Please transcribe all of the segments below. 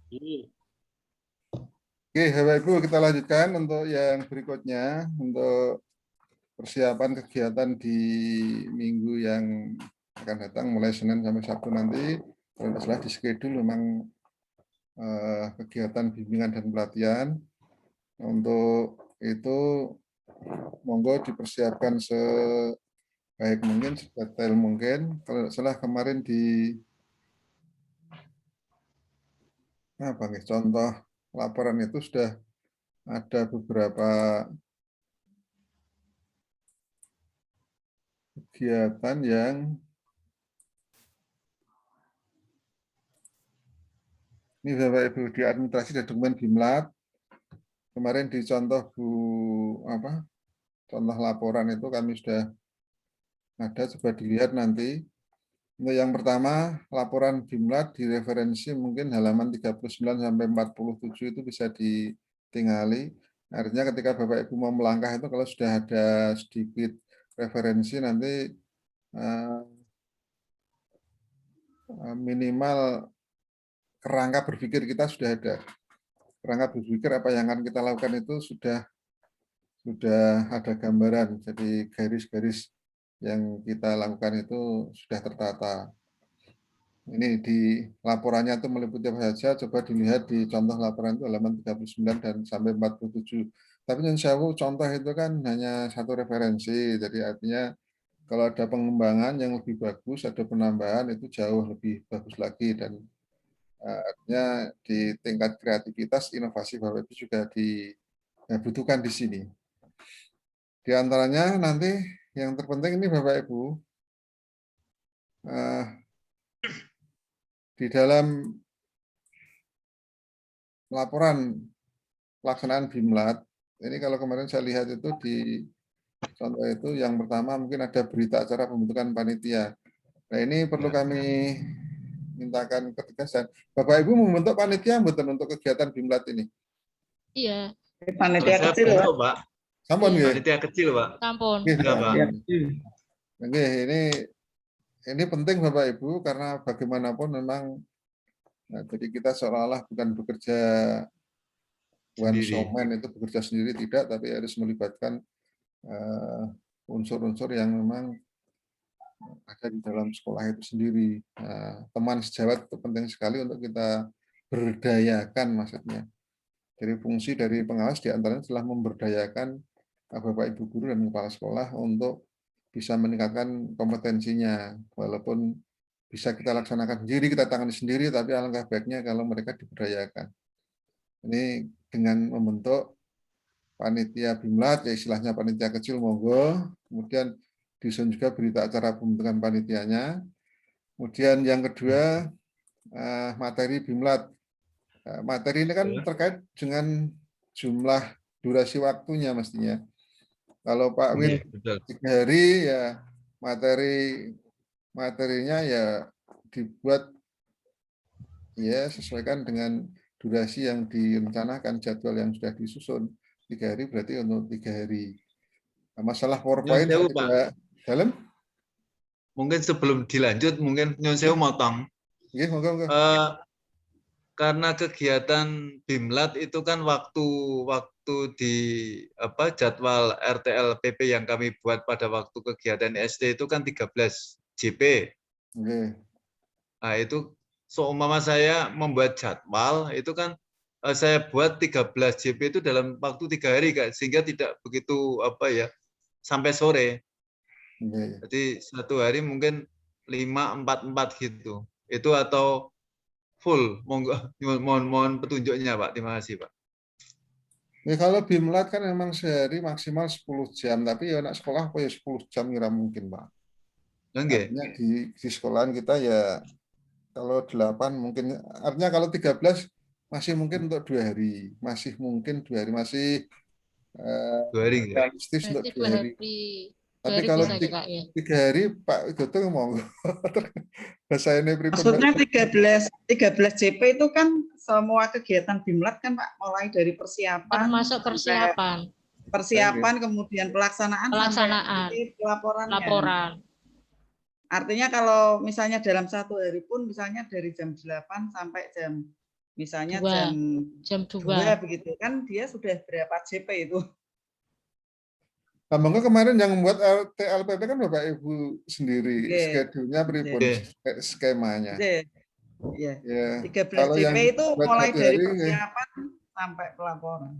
Oke, Bapak Ibu, kita lanjutkan untuk yang berikutnya, untuk persiapan kegiatan di minggu yang akan datang, mulai Senin sampai Sabtu nanti. Kalau tidak salah di schedule memang kegiatan bimbingan dan pelatihan. Untuk itu, monggo dipersiapkan sebaik mungkin, sedetail mungkin. Kalau tidak salah kemarin di contoh laporan itu sudah ada beberapa kegiatan yang ini Bapak Ibu di administrasi dan dokumen Bimlat. Kemarin di contoh contoh laporan itu kami sudah ada, coba dilihat nanti. Untuk yang pertama, laporan Bimlat di referensi mungkin halaman 39 sampai 47 itu bisa ditinggali. Artinya ketika Bapak Ibu mau melangkah itu kalau sudah ada sedikit referensi nanti minimal kerangka berpikir kita sudah ada. Kerangka berpikir apa yang akan kita lakukan itu sudah ada gambaran. Jadi garis-garis yang kita lakukan itu sudah tertata. Ini di laporannya itu meliputi apa saja, coba dilihat di contoh laporan itu halaman 39 dan sampai 47. Tapi contoh itu kan hanya satu referensi, jadi artinya kalau ada pengembangan yang lebih bagus, ada penambahan itu jauh lebih bagus lagi, dan artinya di tingkat kreativitas, inovasi Bapak Ibu juga dibutuhkan di sini. Di antaranya nanti yang terpenting ini Bapak Ibu, di dalam laporan pelaksanaan Bimlat, ini kalau kemarin saya lihat itu di contoh itu yang pertama mungkin ada berita acara pembentukan panitia. Nah ini perlu kami mintakan ketegasan. Bapak Ibu membentuk panitia betul untuk kegiatan Bimlat ini? Iya. Panitia kecil, Pak. Sampun ya? Panitia kecil, Pak. Sampun. Oke, ini penting Bapak Ibu karena bagaimanapun memang jadi kita seolah-olah bukan bekerja one showman, itu bekerja sendiri tidak, tapi harus melibatkan unsur-unsur yang memang ada di dalam sekolah itu sendiri. Teman sejawat itu penting sekali untuk kita berdayakan maksudnya. Jadi fungsi dari pengawas diantaranya telah memberdayakan Bapak Ibu guru dan kepala sekolah untuk bisa meningkatkan kompetensinya, walaupun bisa kita laksanakan sendiri, kita tangani sendiri, tapi alangkah baiknya kalau mereka diberdayakan. Ini dengan membentuk panitia Bimlat, ya istilahnya panitia kecil, monggo. Kemudian disusun juga berita acara pembentukan panitianya. Kemudian yang kedua, materi Bimlat. Materi ini kan terkait dengan jumlah durasi waktunya mestinya. Kalau Pak Wid 3 hari ya materinya ya dibuat ya sesuaikan dengan durasi yang direncanakan, jadwal yang sudah disusun. 3 hari berarti untuk 3 hari. Nah, masalah PowerPoint tidak dalam. Mungkin sebelum dilanjut, mungkin Nyon Sewu motong. Iya, monggo. Karena kegiatan Bimlat itu kan waktu di jadwal RTL-PP yang kami buat pada waktu kegiatan SD itu kan 13 JP. Nah itu seumpama saya membuat jadwal itu kan saya buat 13 JP itu dalam waktu 3 hari Kak, sehingga tidak begitu sampai sore. Jadi 1 hari mungkin 5-4 gitu. Itu atau full, mohon petunjuknya Pak. Terima kasih Pak. Ya, kalau Bimlat kan memang sehari maksimal 10 jam, tapi ya anak sekolah apa ya 10 jam kira mungkin Pak. Artinya di sekolahan kita ya kalau 8 mungkin, artinya kalau 13 masih mungkin untuk 2 hari, masih mungkin 2 hari, masih 2 hari realistis untuk 2 hari. Tapi kalau 3 hari Pak Goto ngomong bahasa ini maksudnya 13 JP itu kan semua kegiatan Bimlat kan Pak, mulai dari persiapan, termasuk persiapan, kemudian pelaksanaan laporan. Artinya kalau misalnya dalam 1 hari pun misalnya dari jam 8 sampai jam Misalnya 2. jam Jam 2 2. begitu kan dia sudah berapa JP itu? Nah, monggo kemarin yang membuat LPP kan Bapak Ibu sendiri, Oke. schedule-nya pripun, skemanya. Iya. Ya, 13 kalau JP yang itu buat mulai satu dari hari, persiapan sampai pelaporan.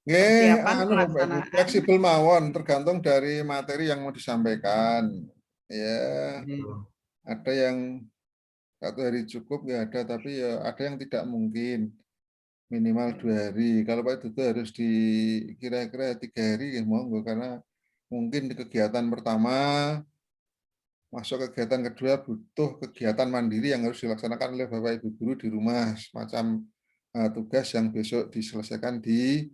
nggih, Persiapan anu Bapak Ibu, pelaksanaan. fleksibel mawon, tergantung dari materi yang mau disampaikan. Ya, ada yang 1 hari cukup ya ada, tapi ya ada yang tidak mungkin. Minimal 2 hari. Kalau Pak Duto harus di kira-kira 3 hari ya monggo, karena mungkin di kegiatan pertama masuk kegiatan kedua butuh kegiatan mandiri yang harus dilaksanakan oleh Bapak Ibu guru di rumah, semacam tugas yang besok diselesaikan di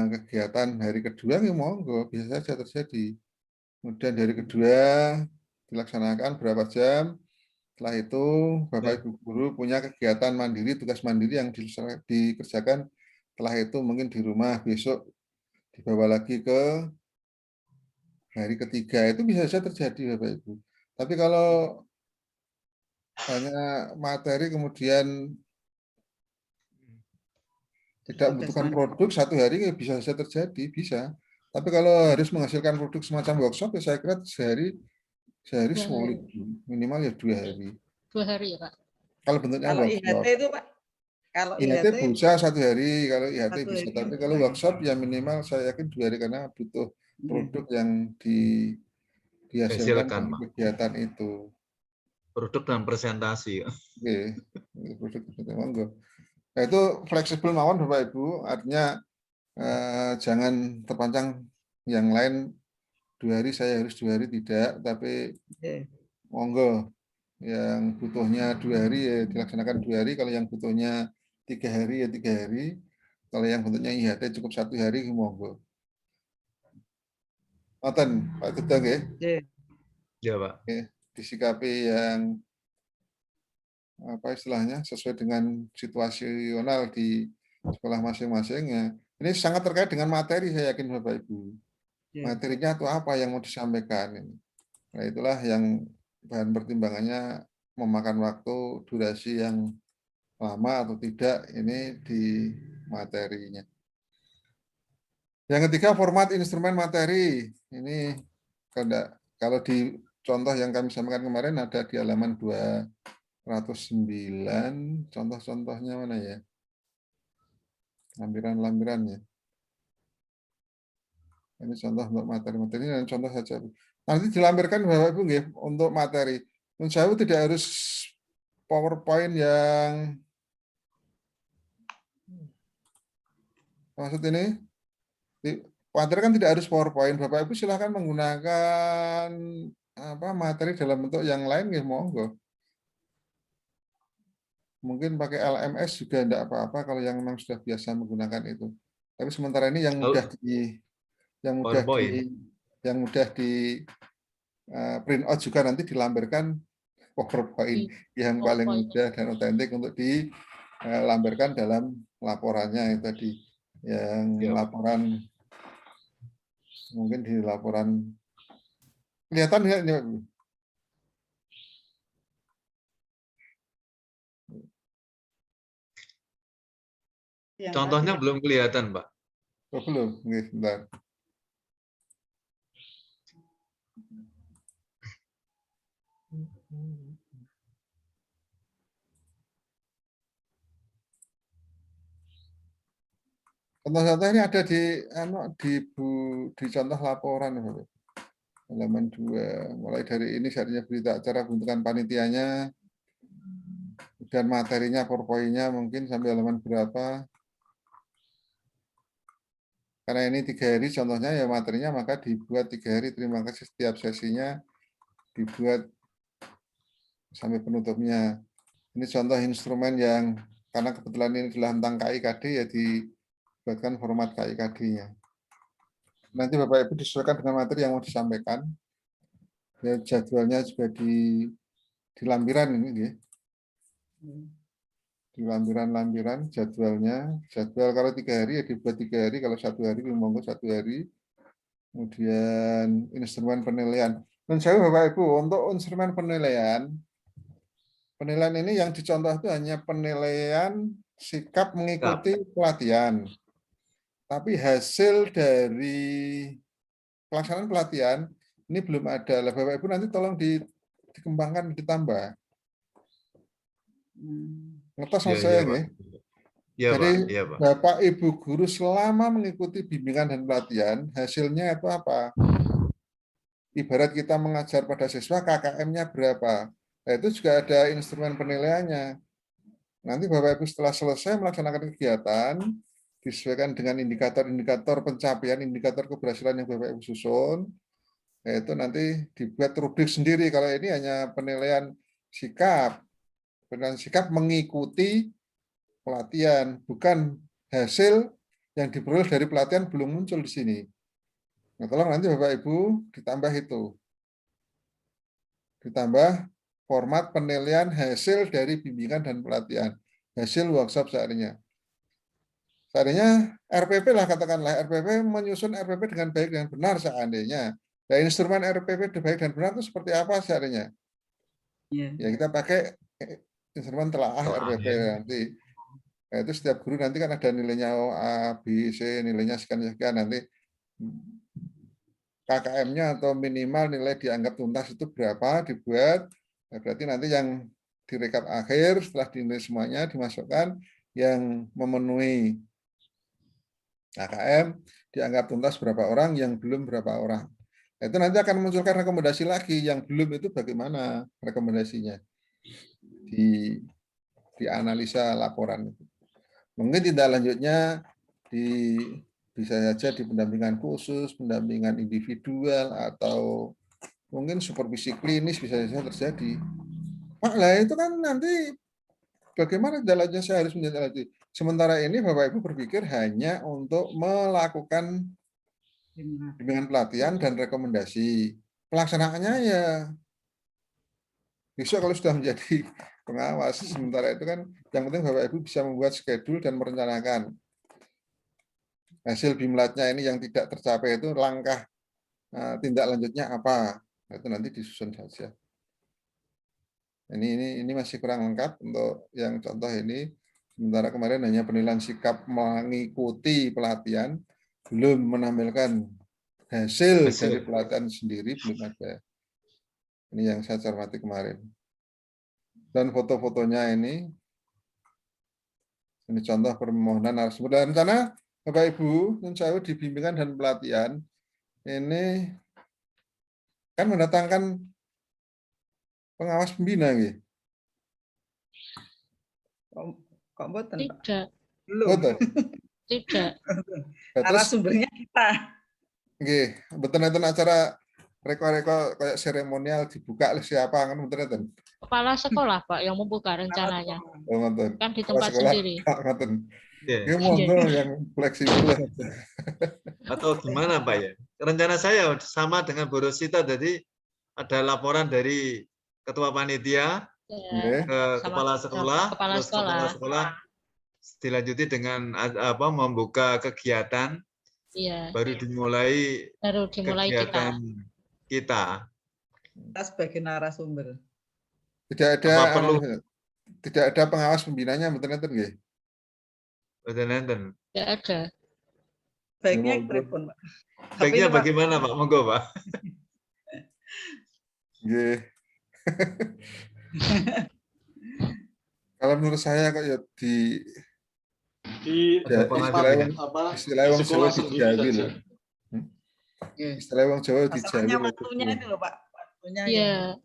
kegiatan hari kedua ya monggo, bisa saja terjadi. Kemudian hari kedua dilaksanakan berapa jam, setelah itu Bapak Ibu guru punya kegiatan mandiri, tugas mandiri yang dikerjakan, setelah itu mungkin di rumah, besok dibawa lagi ke hari ketiga, itu bisa saja terjadi Bapak Ibu. Tapi kalau hanya materi kemudian tidak membutuhkan produk 1 hari ya bisa saja terjadi, bisa. Tapi kalau harus menghasilkan produk semacam workshop ya saya kira sehari 2 sulit, hari. minimal ya 2 hari. 2 hari ya Pak. Kalau bentuknya Kalau workshop. IHT itu Pak, kalau IHT bisa 1 hari, kalau IHT 1 bisa. hari Tapi bisa kalau ya. workshop ya minimal saya yakin 2 hari karena butuh produk yang dihasilkan Hasilkan, dari Pak. kegiatan itu. Produk dan presentasi. Oke, produk monggo. Nah, itu fleksibel mawon Bapak Ibu, artinya jangan terpancang yang lain 2 hari saya harus 2 hari tidak, tapi monggo yang butuhnya 2 hari ya dilaksanakan 2 hari, kalau yang butuhnya 3 hari ya 3 hari, kalau yang bentuknya IHT cukup 1 hari monggo. Ngoten Pak Duto nggih. Ya Pak. Oke, disikapi yang apa istilahnya sesuai dengan situasional di sekolah masing-masing ya. Ini sangat terkait dengan materi saya yakin Bapak Ibu. Materinya itu apa yang mau disampaikan ini. Nah, itulah yang bahan pertimbangannya memakan waktu durasi yang lama atau tidak ini di materinya. Yang ketiga format instrumen materi. Ini kalau di contoh yang kami sampaikan kemarin ada di halaman 209, contoh-contohnya mana ya? Lampiran-lampirannya. Ini contoh untuk materi-materi dan contoh saja. Nanti dilampirkan Bapak Ibu nggih untuk materi. Menurut saya tidak harus PowerPoint yang maksud ini materi kan tidak harus PowerPoint. Bapak Ibu silahkan menggunakan materi dalam bentuk yang lain nggih monggo. Mungkin pakai LMS juga tidak apa-apa kalau yang memang sudah biasa menggunakan itu. Tapi sementara ini yang mudah di print out juga nanti dilampirkan PowerPoint yang paling mudah dan otentik untuk dilampirkan dalam laporannya itu tadi. Yang laporan mungkin di laporan kelihatan nggak ini? Contohnya belum kelihatan, Pak. Oh, belum, sebentar. Contoh-contoh ini ada di contoh laporan, halaman 2. Mulai dari ini seharusnya berita acara bentukan panitianya, dan materinya PowerPoint-nya mungkin sampai halaman berapa. Karena ini 3 hari contohnya ya materinya, maka dibuat 3 hari. Terima kasih setiap sesinya dibuat sampai penutupnya. Ini contoh instrumen yang karena kebetulan ini adalah tentang KIKD ya dibuatkan format KIKD-nya. Nanti Bapak Ibu disesuaikan dengan materi yang mau disampaikan. Ya, jadwalnya juga di lampiran ini ya. Di lampiran jadwalnya. Jadwal kalau 3 hari ya dibuat 3 hari, kalau 1 hari monggo 1 hari. Kemudian instrumen penilaian. Dan saya Bapak Ibu untuk instrumen penilaian Penilaian ini yang dicontoh itu hanya penilaian sikap mengikuti pelatihan. Tapi hasil dari pelaksanaan pelatihan ini belum ada. Lah, Bapak Ibu nanti tolong dikembangkan, ditambah. Ngetos sama saya nggih. Iya, Jadi Pak. Iya, Pak. Bapak Ibu guru selama mengikuti bimbingan dan pelatihan, hasilnya itu apa? Ibarat kita mengajar pada siswa, KKM-nya berapa? Nah, itu juga ada instrumen penilaiannya. Nanti Bapak Ibu setelah selesai melaksanakan kegiatan, disesuaikan dengan indikator-indikator pencapaian, indikator keberhasilan yang Bapak Ibu susun, yaitu nanti dibuat rubrik sendiri. Kalau ini hanya penilaian sikap. Penilaian sikap mengikuti pelatihan, bukan hasil yang diperoleh dari pelatihan belum muncul di sini. Nah, tolong nanti Bapak Ibu ditambah itu. Ditambah format penilaian hasil dari bimbingan dan pelatihan. Hasil workshop seharusnya. Seandainya RPP lah, katakanlah RPP menyusun RPP dengan baik dan benar seandainya. Nah, instrumen RPP baik dan benar itu seperti apa seharusnya? Ya kita pakai instrumen telaah RPP nanti. Nah, itu setiap guru nanti kan ada nilainya A, B, C, nilainya sekian-sekian. Nanti KKM-nya atau minimal nilai dianggap tuntas itu berapa dibuat. Nah, berarti nanti yang direkap akhir setelah dinilai semuanya dimasukkan yang memenuhi KKM dianggap tuntas berapa orang, yang belum berapa orang. Nah, itu nanti akan munculkan rekomendasi lagi, yang belum itu bagaimana rekomendasinya. Dianalisa laporan itu. Mungkin tindak lanjutnya bisa saja di pendampingan khusus, pendampingan individual, atau mungkin supervisi klinis bisa saja terjadi. Pak, lah itu kan nanti bagaimana jalannya saya harus menjadi. Sementara ini Bapak Ibu berpikir hanya untuk melakukan bimbingan pelatihan dan rekomendasi. Pelaksanaannya ya besok kalau sudah menjadi pengawas. Sementara itu kan yang penting Bapak Ibu bisa membuat schedule dan merencanakan. Hasil BIMLAT-nya ini yang tidak tercapai itu langkah tindak lanjutnya apa. Nah, itu nanti disusun saja. Ini masih kurang lengkap untuk yang contoh ini. Sementara kemarin hanya penilaian sikap mengikuti pelatihan, belum menampilkan hasil dari pelatihan sendiri, belum ada. Ini yang saya cermati kemarin. Dan foto-fotonya ini contoh permohonan narasumber. Dan rencana Bapak Ibu, insya Allah di bimbingan dan pelatihan, ini kan mendatangkan pengawas pembina, gitu. Kok mboten, Pak? Tidak. Belum. Tidak. Narasumbernya kita. Nggih, betul-betul acara reko-reko kayak seremonial dibuka oleh siapa kan betul-betul. Kepala sekolah, Pak, yang membuka rencananya. Oh, betul. Kan di tempat sekolah, sendiri. Betul. Ini monggo yang fleksibel. Atau gimana, Pak ya? Rencana saya sama dengan Bu Rosita, jadi ada laporan dari ketua panitia Ya, ke kepala sekolah, kepala terus sekolah. kepala sekolah dilanjuti dengan membuka kegiatan, Iya. baru dimulai kegiatan kita. Kita sebagai narasumber. Tidak ada pengawas pembinanya betul-betul nggih. Betul-betul. Tidak ada. Baiknya telepon, Pak. Baiknya bagaimana, Pak? Monggo, Pak. Nggih. Kalau menurut saya kok ya di istilah wong Jawa dijawi loh. Istilah wong Jawa dijawi. Waktunya itu loh, Pak. Iya.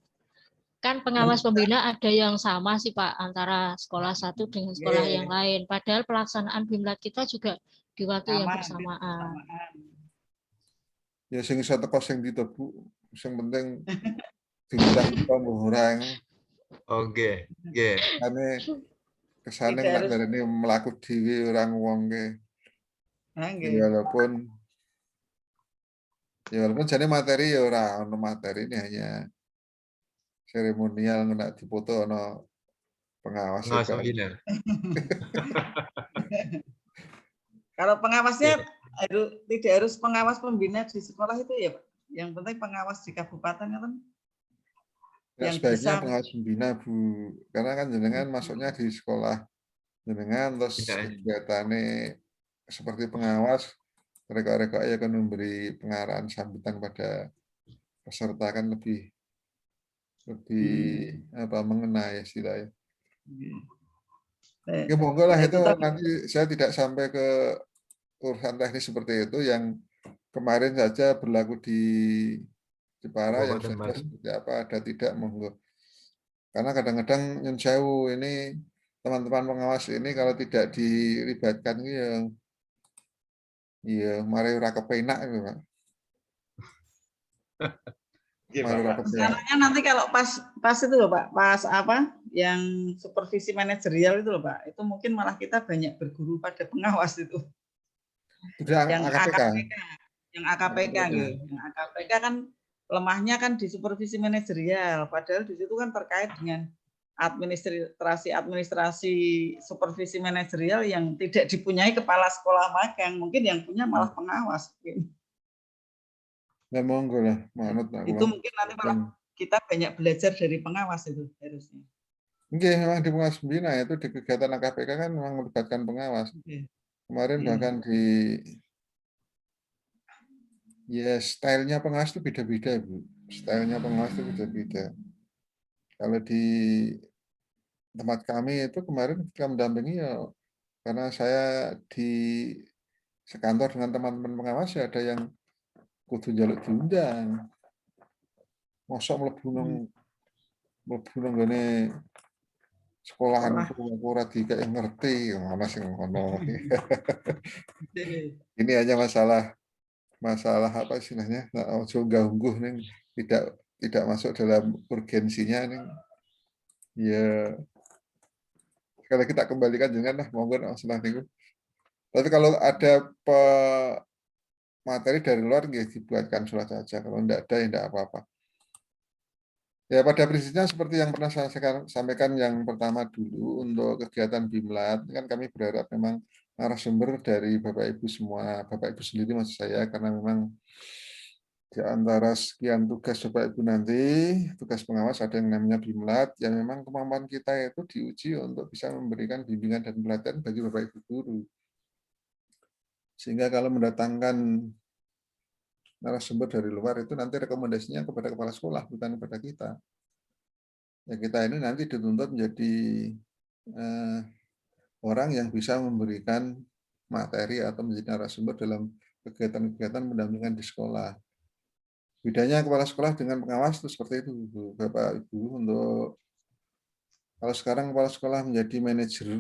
Kan pengawas pembina ada yang sama sih, Pak, antara sekolah satu dengan sekolah yang lain. Padahal pelaksanaan BIMLAT kita juga di waktu yang bersamaan. Ya sing iso teko sing ditebu, sing penting diundang orang. Oke, nggih. Kesane nggak dari ini melaku dhewe orang wong ke. Ya walaupun jadi materi ya orang materi ini hanya seremonial nggak dipoto ono pengawas. Kalau pengawasnya tidak harus pengawas pembina di sekolah itu ya, Pak. Yang penting pengawas di kabupaten kan. Ya, yang sebaiknya bisa pengawas pembina, Bu. Karena kan jenengan masuknya di sekolah jenengan, terus Tidak. kegiatannya seperti pengawas, mereka ya akan memberi pengarahan sambutan pada peserta kan lebih apa mengenai istilahnya. Ya monggo lah ya itu tadi nanti saya tidak sampai ke urusan teknis seperti itu yang kemarin saja berlaku di Jepara yang Kabupaten sudah Baru. seperti apa ada tidak monggo. Karena kadang-kadang nyun sewu ini teman-teman pengawas ini kalau tidak dilibatkan ya mari ora kepenak itu, Pak. Iya, Mari ora Pak. kepenak. rencananya nanti kalau pas itu loh Pak, pas apa yang supervisi manajerial itu loh Pak, itu mungkin malah kita banyak berguru pada pengawas itu. Sudah Yang AKPK. yang AKPK gitu. Yang AKPK kan lemahnya kan di supervisi manajerial, padahal di situ kan terkait dengan administrasi supervisi manajerial yang tidak dipunyai kepala sekolah magang, mungkin yang punya malah pengawas. Ya monggo lah, manut nak Itu kula. mungkin nanti malah kita banyak belajar dari pengawas itu harusnya. Nggih, memang di pengawas pembina itu di kegiatan AKPK kan memang melibatkan pengawas. Kemarin bahkan di ya stylenya pengawas itu beda-beda, Bu. Stylenya pengawas itu beda-beda. Kalau di tempat kami itu kemarin ketika mendampingi ya karena saya di sekantor dengan teman-teman pengawas ya ada yang kudu njaluk diundang. Mosok mlebu nang ngene sekolahan aku ora dikek ngerti ngono sing ngono. Ini hanya masalah apa istilahnya? Ojo ganggu ning tidak masuk dalam urgensinya ning ya kalau kita kembalikan jangan lah monggo masalah niku. Tapi kalau ada materi dari luar nggih dibuatkan surat saja. Kalau enggak ada ya enggak apa-apa. Ya pada prinsipnya seperti yang pernah saya sampaikan yang pertama dulu untuk kegiatan Bimlat kan kami berharap memang narasumber dari Bapak Ibu semua, Bapak Ibu sendiri maksud saya karena memang di antara sekian tugas Bapak Ibu nanti, tugas pengawas ada yang namanya Bimlat yang memang kemampuan kita itu diuji untuk bisa memberikan bimbingan dan pelatihan bagi Bapak Ibu guru. Sehingga kalau mendatangkan narasumber dari luar itu nanti rekomendasinya kepada kepala sekolah bukan kepada kita. Ya kita ini nanti dituntut menjadi orang yang bisa memberikan materi atau menjadi narasumber dalam kegiatan-kegiatan pendampingan di sekolah. Bedanya kepala sekolah dengan pengawas itu seperti itu, Bapak Ibu. Untuk kalau sekarang kepala sekolah menjadi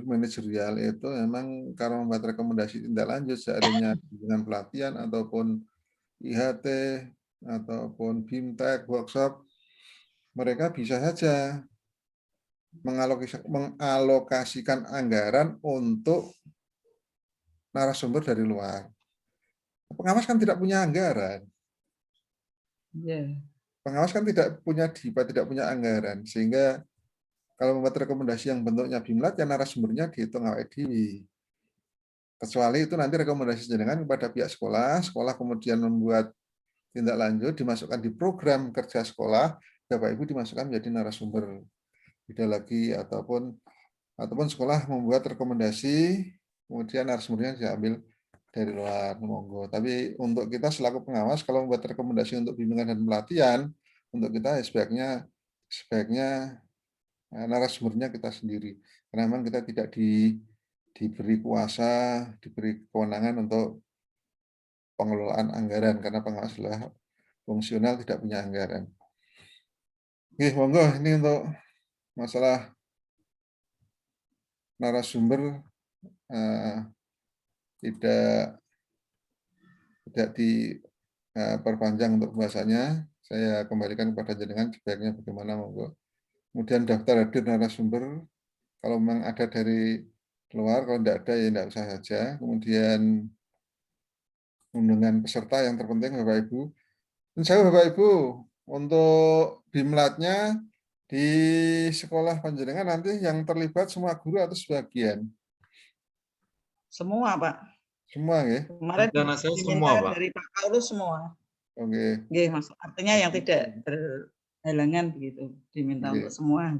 manajerial itu memang karena membuat rekomendasi tindak lanjut seadanya dengan pelatihan ataupun IHT ataupun BIMTEK workshop, mereka bisa saja mengalokasikan anggaran untuk narasumber dari luar. Pengawas kan tidak punya anggaran. Pengawas kan tidak punya DIPA, tidak punya anggaran. Sehingga kalau membuat rekomendasi yang bentuknya Bimlat, ya narasumbernya dihitung awake dhewe. Kecuali itu nanti rekomendasi jenengan kepada pihak sekolah, sekolah kemudian membuat tindak lanjut, dimasukkan di program kerja sekolah, Bapak Ibu dimasukkan menjadi narasumber. Beda lagi, ataupun sekolah membuat rekomendasi, kemudian narasumbernya diambil dari luar, monggo. Tapi untuk kita selaku pengawas, kalau membuat rekomendasi untuk bimbingan dan pelatihan, untuk kita sebaiknya narasumbernya kita sendiri. Karena memang kita tidak diberi kuasa, diberi kewenangan untuk pengelolaan anggaran, karena pengawas adalah fungsional tidak punya anggaran. Oke, monggo ini untuk masalah narasumber tidak diperpanjang untuk pembahasannya. Saya kembalikan kepada jenengan sebaiknya bagaimana monggo. Kemudian daftar hadir narasumber kalau memang ada dari luar, kalau tidak ada ya tidak usah saja. Kemudian undangan peserta yang terpenting Bapak Ibu. Dan saya Bapak Ibu untuk Bimlatnya di sekolah panjenengan nanti yang terlibat semua guru atau sebagian? Semua, Pak. Semua ya? Kemarin Rencana saya diminta semua, Pak. dari Pak Paulus semua. Oke. Nggih, Mas. Artinya yang tidak halangan begitu, diminta Oke. untuk semua.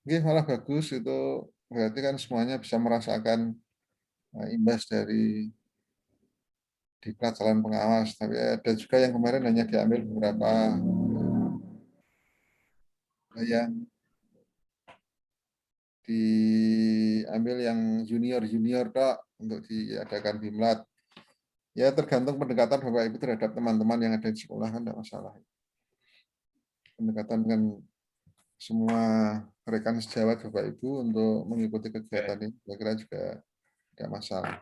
Oke, malah bagus itu berarti kan semuanya bisa merasakan imbas dari diklat calon pengawas. Tapi ada juga yang kemarin hanya diambil beberapa yang diambil yang junior Dok, untuk diadakan Bimlat. Ya tergantung pendekatan Bapak Ibu terhadap teman-teman yang ada di sekolah kan tidak masalah. Pendekatan kan semua rekan sejawat Bapak Ibu untuk mengikuti kegiatan ini, saya kira juga tidak masalah.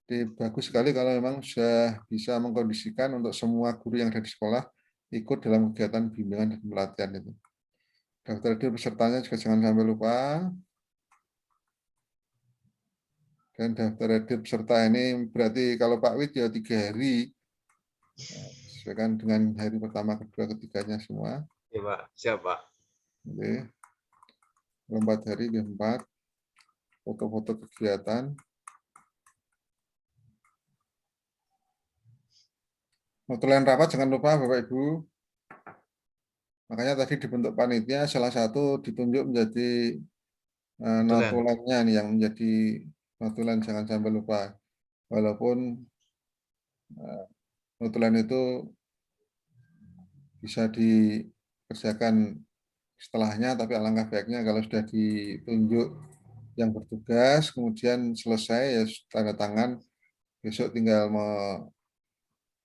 Jadi bagus sekali kalau memang sudah bisa mengkondisikan untuk semua guru yang ada di sekolah ikut dalam kegiatan bimbingan dan pelatihan itu. Daftar hadir pesertanya juga jangan sampai lupa. Dan daftar hadir peserta ini berarti kalau Pak Wid ya 3 hari, sesuaikan dengan hari pertama, kedua, ketiganya semua. Ya, Pak. Siap, Pak. Oke. 4 hari, 4 foto-foto kegiatan. Notulen rapat jangan lupa Bapak Ibu. Makanya tadi dibentuk panitia, salah satu ditunjuk menjadi notulennya nih, yang menjadi notulen jangan sampai lupa. Walaupun notulen itu bisa dikerjakan setelahnya, tapi alangkah baiknya kalau sudah ditunjuk yang bertugas, kemudian selesai ya tanda tangan, besok tinggal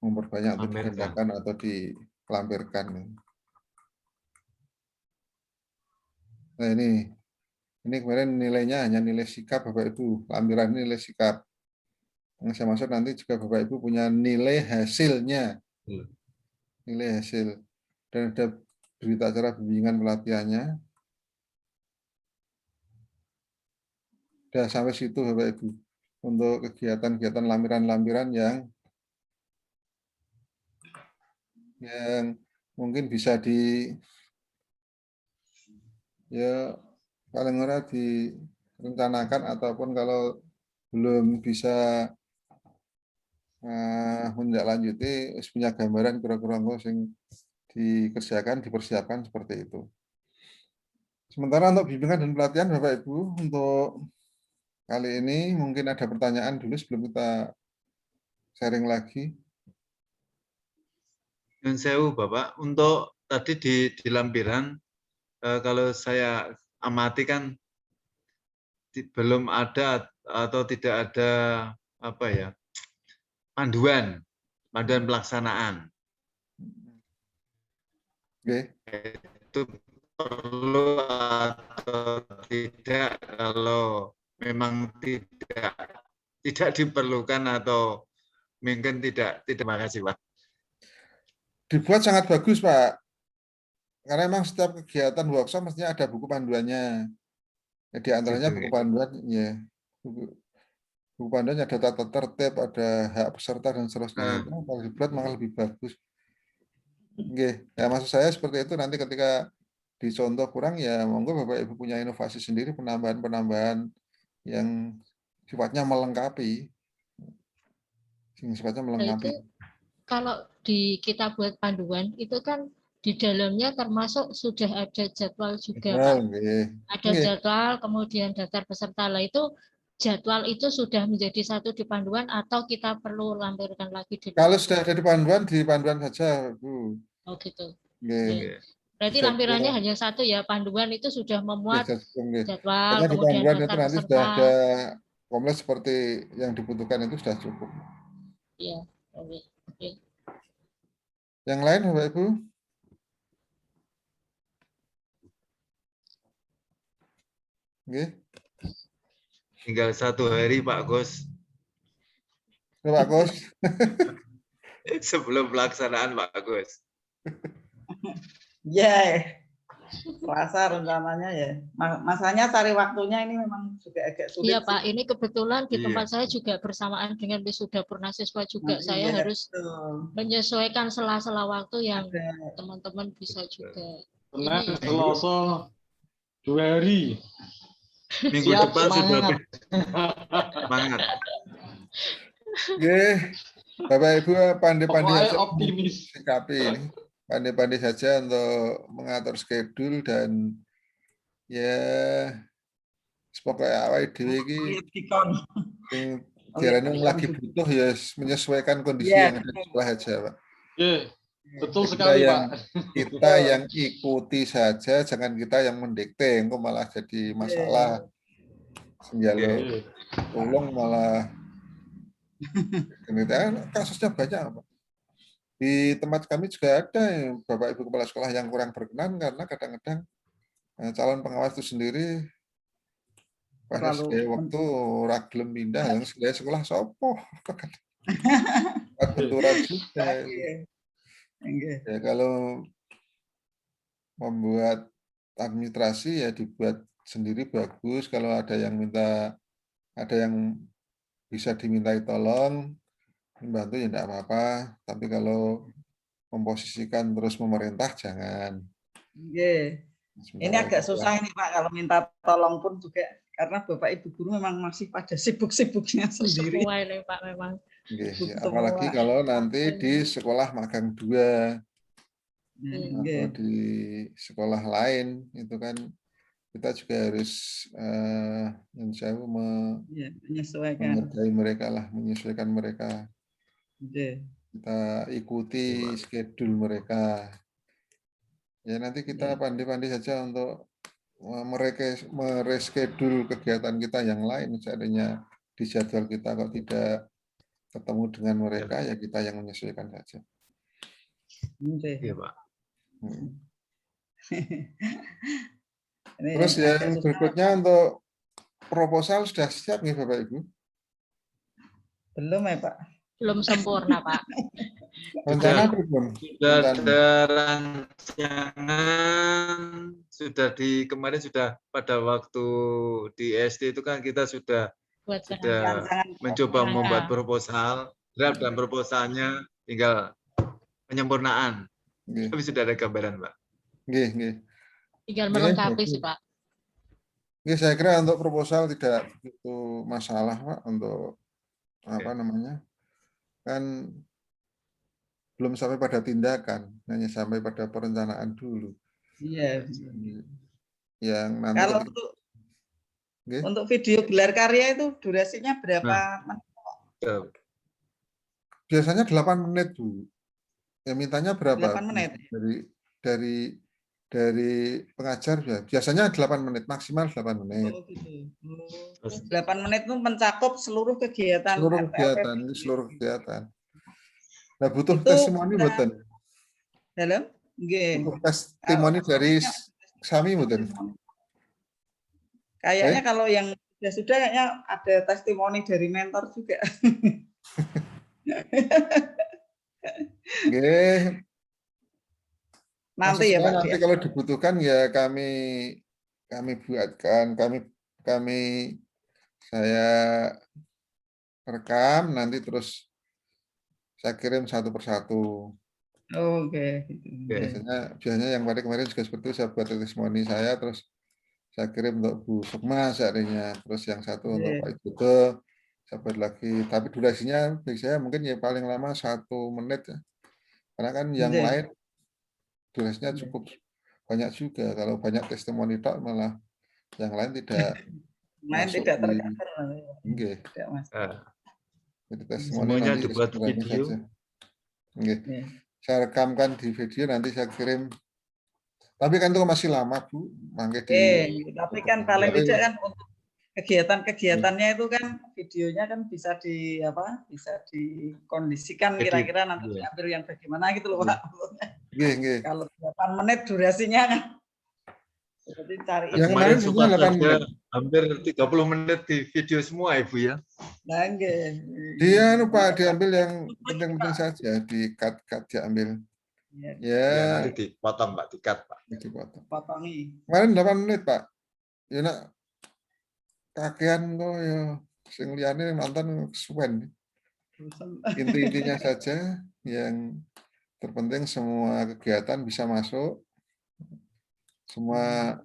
memperbanyak untuk digandakan atau dikelampirkan. Nah ini kemarin nilainya hanya nilai sikap Bapak Ibu, lampiran nilai sikap. Yang saya maksud nanti juga Bapak Ibu punya nilai hasilnya, nilai hasil, dan ada berita acara bimbingan pelatihannya. Sudah sampai situ Bapak Ibu untuk kegiatan-kegiatan lampiran-lampiran yang mungkin bisa ya paling ora direncanakan, ataupun kalau belum bisa menindaklanjuti punya gambaran kira-kira yang dikerjakan, dipersiapkan seperti itu. Sementara untuk bimbingan dan pelatihan Bapak Ibu untuk kali ini mungkin ada pertanyaan dulu sebelum kita sharing lagi. Dan sewu Bapak, untuk tadi di lampiran, kalau saya amati kan belum ada atau tidak ada apa ya, panduan pelaksanaan. Oke. Itu perlu atau tidak, kalau memang tidak diperlukan atau mungkin tidak. Terima kasih Pak. Dibuat sangat bagus Pak, karena memang setiap kegiatan workshop mestinya ada buku panduannya. Ya, di antaranya buku panduan, ya buku panduannya ada tata tertib, ada hak peserta dan seterusnya. Itu kalau dibuat malah lebih bagus. Oke, ya maksud saya seperti itu. Nanti ketika dicontoh kurang ya monggo Bapak Ibu punya inovasi sendiri, penambahan-penambahan yang sifatnya melengkapi. Nah, itu kalau kita buat panduan itu kan di dalamnya termasuk sudah ada jadwal juga Pak. Ada jadwal, kemudian daftar peserta. Lah itu jadwal itu sudah menjadi satu di panduan atau kita perlu lampirkan lagi di Kalau sudah ada di panduan saja Bu. Oh gitu. Berarti lampirannya hanya satu ya, panduan itu sudah memuat jadwal, di kemudian panduan itu daftar nanti peserta. sudah ada komplit seperti yang dibutuhkan, itu sudah cukup. Iya, oke. Yang lain Bapak Ibu? Oke. Tinggal 1 hari Pak Gus. Pak Gus. Sebelum pelaksanaan Pak Gus. Ya, Selasa rencananya ya. Masanya cari waktunya ini memang juga agak sulit. Iya Pak, ini kebetulan di tempat saya juga bersamaan dengan wisuda purnasiswa juga. Saya harus menyesuaikan sela-sela waktu yang teman-teman bisa juga. Senin, Selasa 2 hari. Minggu depan sudah semangat. Oke, Bapak Ibu pandai-pandai optimis sikapi ini. pandai-pandai saja untuk mengatur schedule dan ya pokoknya awake dhewe iki sing diarani lagi butuh ya menyesuaikan kondisi yang ada di sekolah aja, Pak. Betul kita sekali, yang, Pak. Kita yang ikuti saja, jangan kita yang mendikte, itu malah jadi masalah. Senjalo, tolong malah. Kasusnya banyak, Pak. Di tempat kami juga ada yang Bapak Ibu Kepala Sekolah yang kurang berkenan karena kadang-kadang calon pengawas itu sendiri pada waktu raglem pindah yang sekolah sopo. Benturan juga. Ya, kalau membuat administrasi ya dibuat sendiri bagus. Kalau ada yang bisa dimintai tolong, membantu ya enggak apa-apa. Tapi kalau memposisikan terus memerintah jangan. Ini agak susah ini Pak kalau minta tolong pun juga karena Bapak Ibu guru memang masih pada sibuk-sibuknya sendiri. Sesuai nih Pak memang. Apalagi kalau nanti di sekolah magang 2 atau di sekolah lain itu kan kita juga harus menyesuaikan mereka. Kita ikuti schedule mereka. Ya nanti kita pandai-pandai saja untuk mereschedule kegiatan kita yang lain seandainya di jadwal kita kalau tidak ketemu dengan mereka ya kita yang menyesuaikan saja. Iya, Pak. Terus yang berikutnya untuk proposal sudah siap nih Bapak Ibu? Belum ya Pak? Belum sempurna Pak. Rencana belum? Sudah ada rancangan, kemarin sudah pada waktu di SD itu kan kita sudah mencoba membuat proposal, draft dan proposalnya tinggal penyempurnaan. Tapi sudah ada gambaran, Pak. Tinggal melengkapi sih, Pak. Saya kira untuk proposal tidak begitu masalah, Pak, untuk apa namanya? Kan belum sampai pada tindakan, hanya sampai pada perencanaan dulu. Iya. Yang nanti kalau untuk video gelar karya itu durasinya berapa menit? Biasanya 8 menit, Bu. Ya mintanya berapa? 8 menit. Dari pengajar ya. Biasanya 8 menit, maksimal 8 menit. Oh, gitu. 8 menit itu mencakup seluruh kegiatan. Seluruh kegiatan. Nah, butuh testimoni mboten? Dalam? Butuh testimoni dari Sami mboten? Kayaknya kalau yang sudah kayaknya ada testimoni dari mentor juga. Nanti ya Pak. Nanti kalau dibutuhkan ya kami buatkan, saya rekam nanti terus saya kirim satu persatu. Oke. Biasanya yang kemarin juga seperti itu, saya buat testimoni saya terus saya kirim untuk Bu Sukma seandainya, terus yang satu untuk Pak Ibu, saya buat lagi. Tapi durasinya biasanya mungkin ya paling lama 1 menit ya. Karena kan yang lain durasinya cukup banyak juga. Kalau banyak testimoni tok malah yang lain tidak tercover. Jadi testimoni nanti dibuat video. Saya rekamkan di video nanti saya kirim. Tapi kan itu masih lama, Bu. Tapi kan paling tidak kan untuk kegiatan-kegiatannya itu kan videonya kan bisa dikondisikan kira-kira nanti diambil yang bagaimana gitu loh Pak. Kalau 8 menit durasinya kan. Berarti cari yang kemarin semua 8 menit. Hampir 30 menit di video semua Ibu ya. Nah, dia Pak diambil yang penting-penting saja, di-cut diambil. Ya, nanti dipotong Pak, di-cut Pak. Potongi. Kemarin 8 menit Pak. Ya nak kakean kok ya sing liyane nonton kesuwen. Intinya saja yang terpenting semua kegiatan bisa masuk. Semua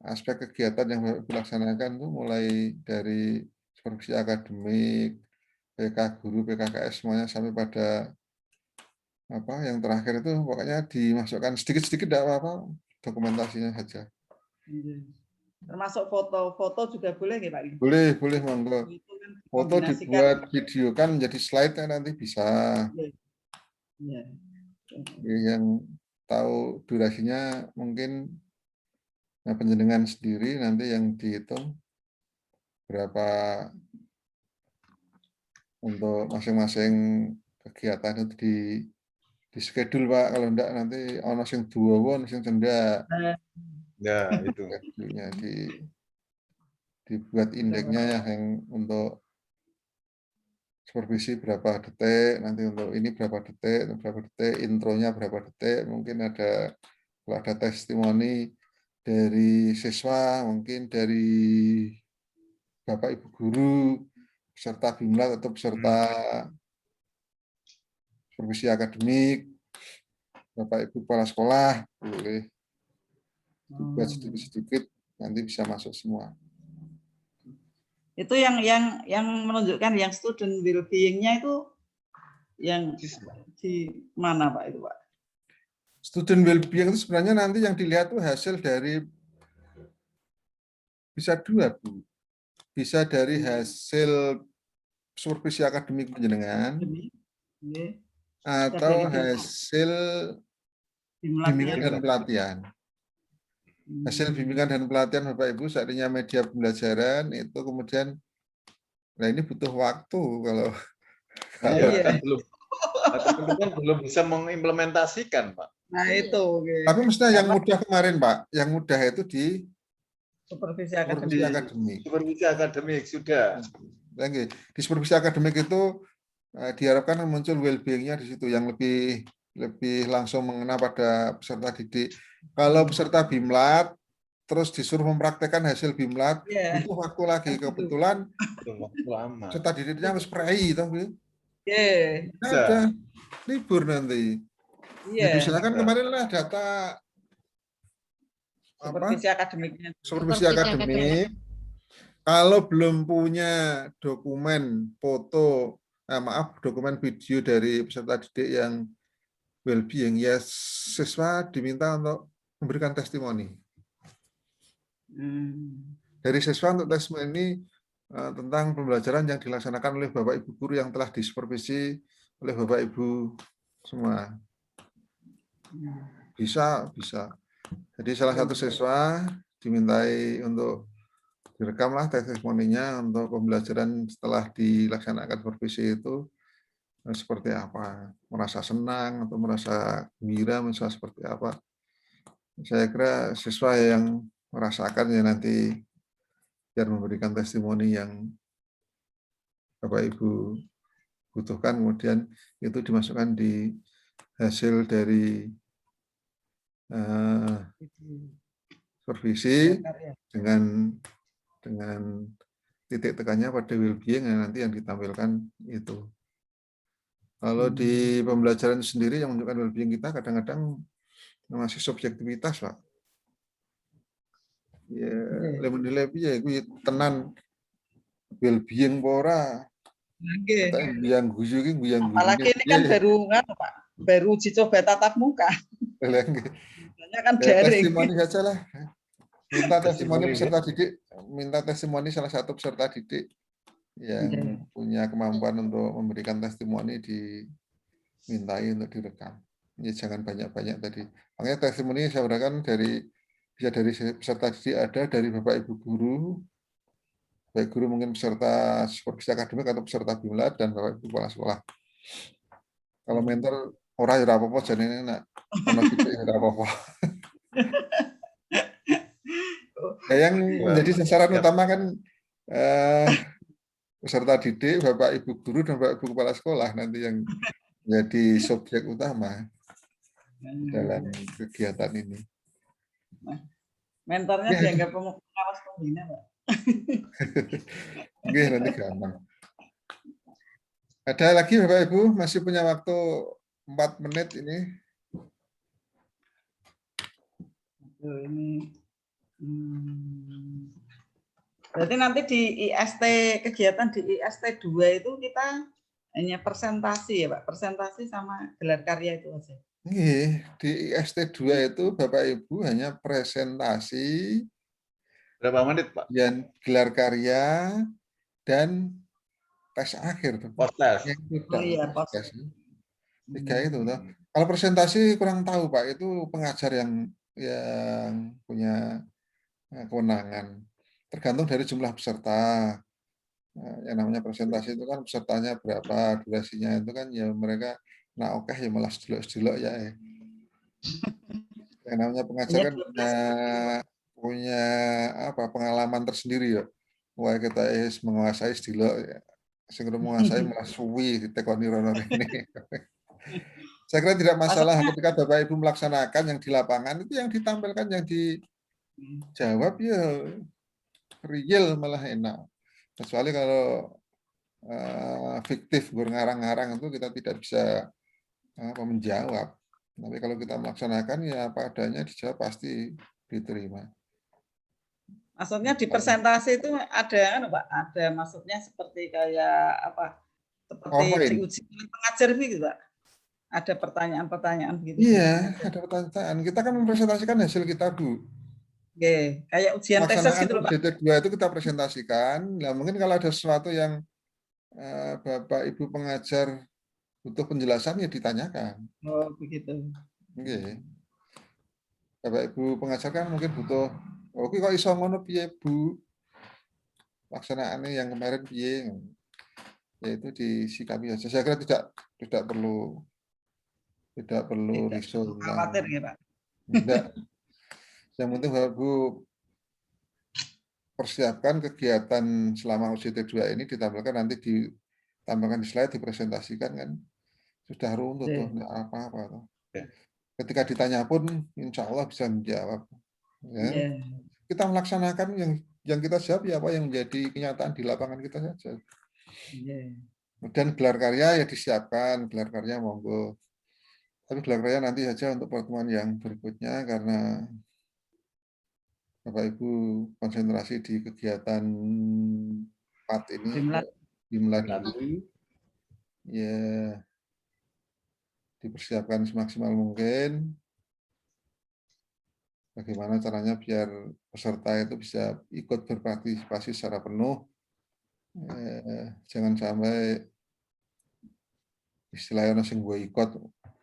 aspek kegiatan yang dilaksanakan itu mulai dari supervisi akademik, PK guru, PKKS semuanya sampai pada yang terakhir itu pokoknya dimasukkan sedikit-sedikit, tidak apa-apa, dokumentasinya saja. Termasuk foto-foto juga boleh nggak Pak? Boleh monggo. Itu kan Foto dibuat video kan menjadi slide nanti bisa. Ya. Yang tahu durasinya mungkin penjenengan sendiri, nanti yang dihitung berapa untuk masing-masing kegiatan itu di schedule Pak. Kalau enggak nanti ono sing duwa, sing cendak. Ya, itu. Dibuat indeksnya ya, yang untuk supervisi berapa detik, nanti untuk ini berapa detik, intronya berapa detik, mungkin ada, kalau ada testimoni dari siswa, mungkin dari Bapak Ibu guru, peserta BIMLAT atau peserta supervisi akademik, Bapak Ibu kepala sekolah, boleh dibuat sedikit-sedikit, nanti bisa masuk semua. Itu yang menunjukkan yang student well-being-nya itu yang di mana Pak itu Pak? Student well-being itu sebenarnya nanti yang dilihat tuh hasil dari, bisa dua Bu, bisa dari hasil supervisi akademik penjenengan atau hasil bimbingan dan pelatihan. Hasil bimbingan dan pelatihan Bapak Ibu saatnya media pembelajaran itu kemudian, nah ini butuh waktu kalau kan belum bisa mengimplementasikan Pak. Nah itu. Tapi mestinya yang mudah kemarin Pak, yang mudah itu di supervisi akademik. Supervisi akademik sudah. Di supervisi akademik itu diharapkan muncul well-being-nya di situ yang lebih langsung mengena pada peserta didik. Kalau peserta BIMLAT terus disuruh mempraktekkan hasil BIMLAT, itu waktu lagi kebetulan peserta didiknya harus prei toh. Ada libur nanti. Bisa kan kemarin lah data supervisi akademik. Kalau belum punya dokumen foto, dokumen video dari peserta didik yang well-being, ya siswa diminta untuk memberikan testimoni. Dari siswa untuk testimoni tentang pembelajaran yang dilaksanakan oleh Bapak Ibu guru yang telah disupervisi oleh Bapak Ibu semua. Bisa. Jadi salah satu siswa dimintai untuk direkamlah testimoninya untuk pembelajaran setelah dilaksanakan supervisi itu seperti apa, merasa senang atau merasa gembira, misalnya seperti apa. Saya kira siswa yang merasakan ya nanti biar memberikan testimoni yang Bapak Ibu butuhkan, kemudian itu dimasukkan di hasil dari supervisi dengan titik tekannya pada well-being nanti yang ditampilkan itu. Kalau di pembelajaran sendiri yang menunjukkan well-being kita kadang-kadang masih subjektivitas Pak. Ya, lebih ya gue tenan well-being ora. Yang guyu ki apalagi ini kan baru uji coba tatap muka. Banyak kan daring. Testimoni saja lah. Minta testimoni peserta didik, minta testimoni salah satu peserta didik yang punya kemampuan untuk memberikan testimoni dimintai untuk direkam. Ya, jangan banyak-banyak tadi. Makanya testimoni saya berikan bisa dari peserta didik ada, dari Bapak Ibu guru, baik guru mungkin peserta supervisi akademik atau peserta BIMLAT dan Bapak Ibu kepala sekolah. Kalau mentor ora ya apa-apa jane nek ana titik ya apa-apa. Ya, yang menjadi sasaran utama kan peserta didik, Bapak Ibu guru dan Bapak Ibu kepala sekolah nanti yang menjadi subjek utama dalam kegiatan ini. Mentornya dianggap pengawas pembina, Pak. Oke, nanti gampang. Ada lagi Bapak Ibu, masih punya waktu 4 menit ini. Berarti nanti di IST, kegiatan di IST 2 itu kita hanya presentasi ya Pak, presentasi sama gelar karya itu aja. Di ST2 itu Bapak Ibu hanya presentasi, Berapa menit, Pak? dan gelar karya dan tes akhir tuh. Post-test. Oh iya, post-test. 3 itu toh. Kalau presentasi kurang tahu Pak, itu pengajar yang punya kewenangan. Tergantung dari jumlah peserta. Yang namanya presentasi itu kan pesertanya berapa, durasinya itu kan ya mereka oke ya malah sedelok-sedelok ya. Yang namanya pengajar kan punya pengalaman tersendiri ya. Wah kita menguasai sedelok ya. Sing menguasai malah suwi ditekoni rono ini. Saya kira tidak masalah ketika Bapak Ibu melaksanakan yang di lapangan itu yang ditampilkan, yang dijawab ya real malah enak. Kecuali kalau fiktif ngarang-ngarang itu kita tidak bisa menjawab. Tapi kalau kita melaksanakan ya apa adanya dijawab pasti diterima. Maksudnya di presentasi itu ada Pak, ada maksudnya seperti kayak apa? Seperti diuji pengajar gitu Pak. Ada pertanyaan-pertanyaan begitu. Iya, ada pertanyaan. Kita kan mempresentasikan hasil kita, Bu. Oke, kayak ujian tesis gitu loh, Pak. DT2 itu kita presentasikan. Nah, mungkin kalau ada sesuatu yang Bapak Ibu pengajar butuh penjelasan ya ditanyakan. Oh, begitu. Oke. Bapak Ibu pengajar kan mungkin butuh, oke kok iso ngono piye, Bu? Laksanaannya yang kemarin piye? Ya itu disikapi saja. Saya kira tidak perlu risau. Khawatir ya, Pak. Tidak. Yang penting Bapak Ibu persiapkan kegiatan selama UCT2 ini ditampilkan, nanti ditampilkan di slide, dipresentasikan kan sudah runtuh tuh, nggak apa-apa tuh. Ketika ditanya pun insya Allah bisa menjawab. Ya. Kita melaksanakan yang kita jawab ya apa yang menjadi kenyataan di lapangan kita saja. Dan gelar karya ya disiapkan, gelar karya monggo. Tapi gelar karya nanti saja untuk pertemuan yang berikutnya, karena Bapak Ibu konsentrasi di kegiatan 4 ini, Bimlat dulu, ya dipersiapkan semaksimal mungkin. Bagaimana caranya biar peserta itu bisa ikut berpartisipasi secara penuh. Jangan sampai istilahnya sing gue ikut,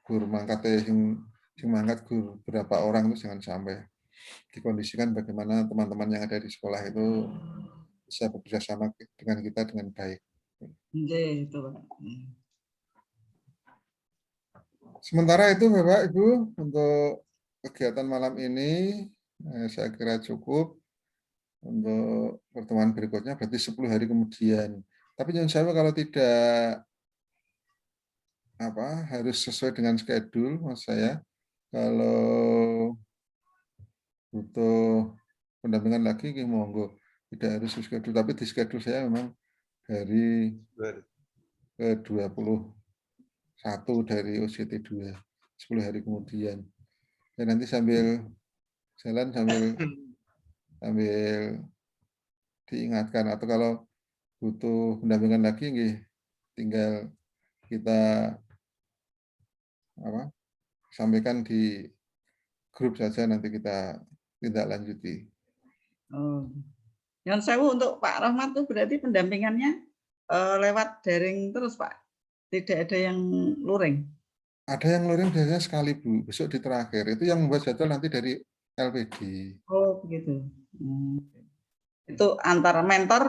guru mangkatnya sing mangkat guru berapa orang itu jangan sampai. Dikondisikan bagaimana teman-teman yang ada di sekolah itu bisa bekerja sama dengan kita dengan baik. Itu, Pak. Sementara itu Bapak Ibu, untuk kegiatan malam ini saya kira cukup. Untuk pertemuan berikutnya berarti 10 hari kemudian. Tapi nyuwun sewu kalau tidak harus sesuai dengan schedule, maksud saya kalau butuh pendampingan lagi monggo, tidak harus schedule, tapi di schedule saya memang hari ke-21 dari UCT2, 10 hari kemudian. Dan nanti sambil jalan sambil diingatkan, atau kalau butuh pendampingan lagi tinggal kita sampaikan di grup saja, nanti kita tindak lanjuti. Yang sewu untuk Pak Rahmat tuh berarti pendampingannya lewat daring terus Pak, tidak ada yang luring? Ada yang luring biasanya sekali Bu, besok di terakhir. Itu yang membuat jadwal nanti dari LPD. Oh begitu. Itu antara mentor